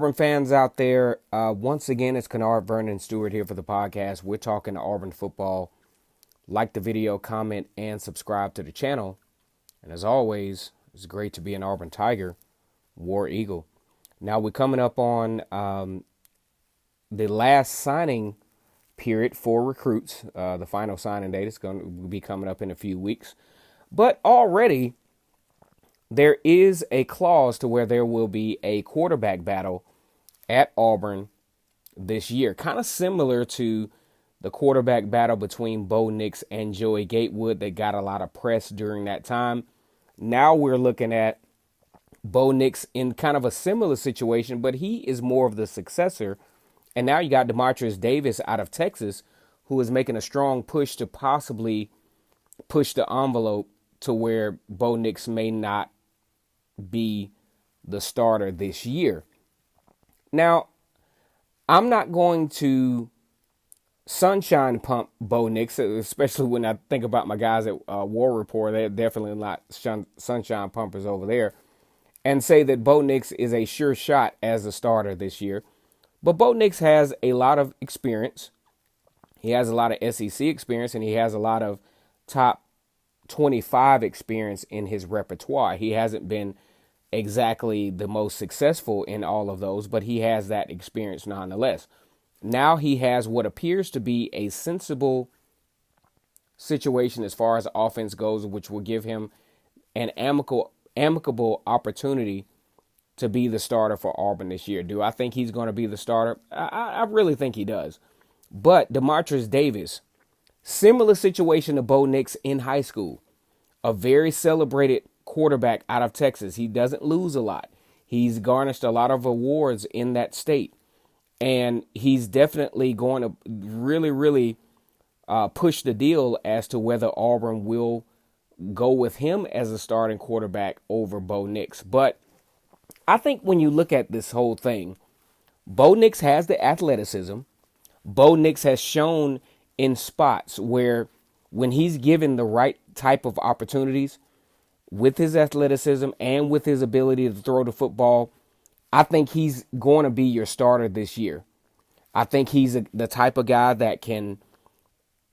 Auburn fans out there, once again, it's Kennard Vernon Stewart here for the podcast. We're talking Auburn football. Like the video, comment, and subscribe to the channel. And as always, it's great to be an Auburn Tiger, War Eagle. Now we're coming up on the last signing period for recruits. The final signing date is going to be coming up in a few weeks. But already there is a clause to where there will be a quarterback battle at Auburn this year. Kind of similar to the quarterback battle between Bo Nix and Joey Gatewood that got a lot of press during that time. Now we're looking at Bo Nix in kind of a similar situation, but he is more of the successor. And now you got Dematrius Davis out of Texas, who is making a strong push to possibly push the envelope to where Bo Nix may not be the starter this year. Now, I'm not going to sunshine pump Bo Nix, especially when I think about my guys at War Report. They're definitely not sunshine pumpers over there, and say that Bo Nix is a sure shot as a starter this year. But Bo Nix has a lot of experience. He has a lot of SEC experience, and he has a lot of top 25 experience in his repertoire. He hasn't been exactly the most successful in all of those, but he has that experience nonetheless. Now he has what appears to be a sensible situation as far as offense goes, which will give him an amicable opportunity to be the starter for Auburn this year. Do I think he's going to be the starter? I really think he does. But Dematrius Davis, similar situation to Bo Nix in high school, a very celebrated quarterback out of Texas. He doesn't lose a lot. He's garnished a lot of awards in that state. And he's definitely going to really push the deal as to whether Auburn will go with him as a starting quarterback over Bo Nix. But I think when you look at this whole thing, Bo Nix has the athleticism. Bo Nix has shown in spots where when he's given the right type of opportunities with his athleticism and with his ability to throw the football, I think he's going to be your starter this year. I think he's the type of guy that can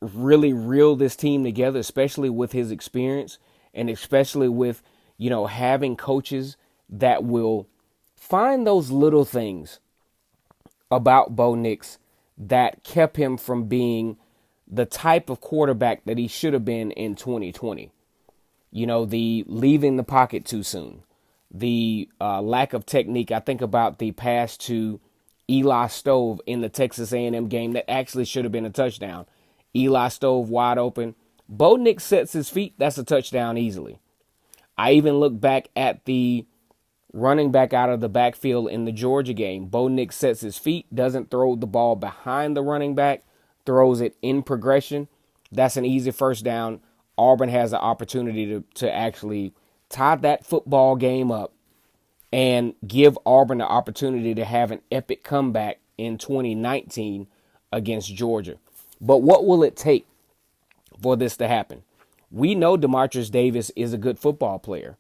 really reel this team together, especially with his experience and especially with, having coaches that will find those little things about Bo Nix that kept him from being the type of quarterback that he should have been in 2020. The leaving the pocket too soon, the lack of technique. I think about the pass to Eli Stove in the Texas A&M game that actually should have been a touchdown. Eli Stove wide open. Bo Nix sets his feet. That's a touchdown easily. I even look back at the running back out of the backfield in the Georgia game. Bo Nix sets his feet, doesn't throw the ball behind the running back, throws it in progression. That's an easy first down. Auburn has the opportunity to actually tie that football game up and give Auburn the opportunity to have an epic comeback in 2019 against Georgia. But what will it take for this to happen? We know Dematrius Davis is a good football player.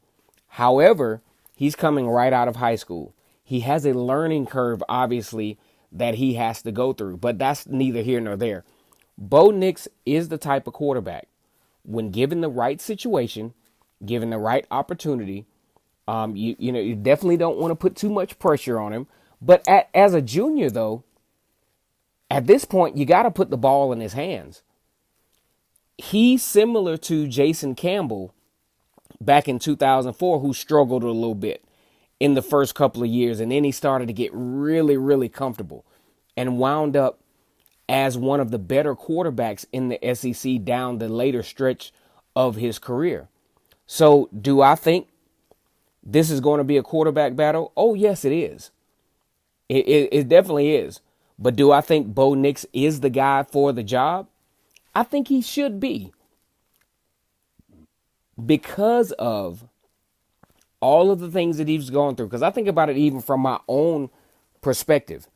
However, he's coming right out of high school. He has a learning curve, obviously, that he has to go through, but that's neither here nor there. Bo Nix is the type of quarterback, when given the right situation, given the right opportunity, you definitely don't want to put too much pressure on him. But as a junior, though, at this point, you got to put the ball in his hands. He's similar to Jason Campbell back in 2004, who struggled a little bit in the first couple of years. And then he started to get really comfortable and wound up as one of the better quarterbacks in the SEC down the later stretch of his career. So do I think this is going to be a quarterback battle? Oh, yes, it is. It definitely is. But do I think Bo Nix is the guy for the job? I think he should be, because of all of the things that he's gone through. Because I think about it even from my own perspective.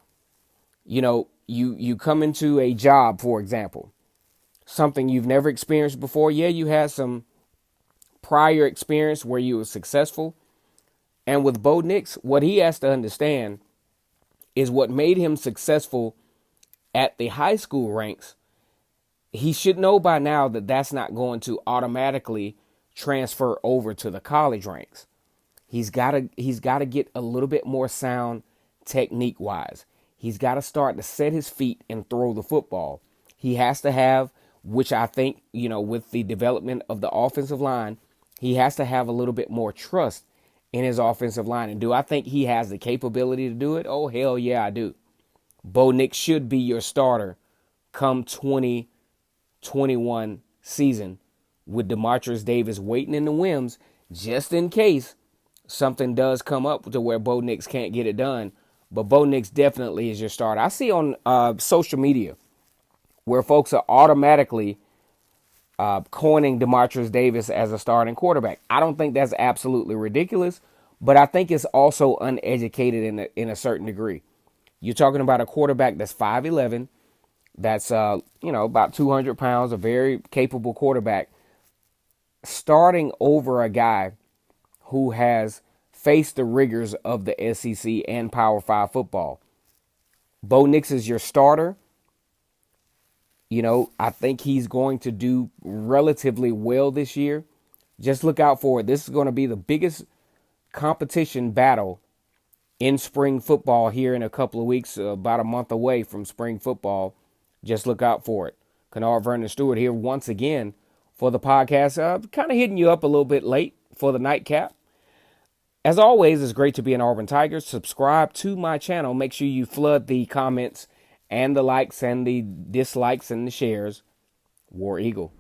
You come into a job, for example, something you've never experienced before. Yeah, you had some prior experience where you were successful. And with Bo Nix, what he has to understand is what made him successful at the high school ranks. He should know by now that that's not going to automatically transfer over to the college ranks. He's got to get a little bit more sound technique wise. He's got to start to set his feet and throw the football. He has to have, which I think, with the development of the offensive line, he has to have a little bit more trust in his offensive line. And do I think he has the capability to do it? Oh, hell yeah, I do. Bo Nix should be your starter come 2021 season with Dematrius Davis waiting in the wings just in case something does come up to where Bo Nix can't get it done. But Bo Nix definitely is your starter. I see on social media where folks are automatically coining Dematrius Davis as a starting quarterback. I don't think that's absolutely ridiculous, but I think it's also uneducated in a certain degree. You're talking about a quarterback that's 5'11", that's about 200 pounds, a very capable quarterback, starting over a guy who has faced the rigors of the SEC and Power 5 football. Bo Nix is your starter. I think he's going to do relatively well this year. Just look out for it. This is going to be the biggest competition battle in spring football here in a couple of weeks, about a month away from spring football. Just look out for it. Kennard Vernon Stewart here once again for the podcast. Kind of hitting you up a little bit late for the nightcap. As always, it's great to be an Auburn Tiger. Subscribe to my channel. Make sure you flood the comments and the likes and the dislikes and the shares. War Eagle.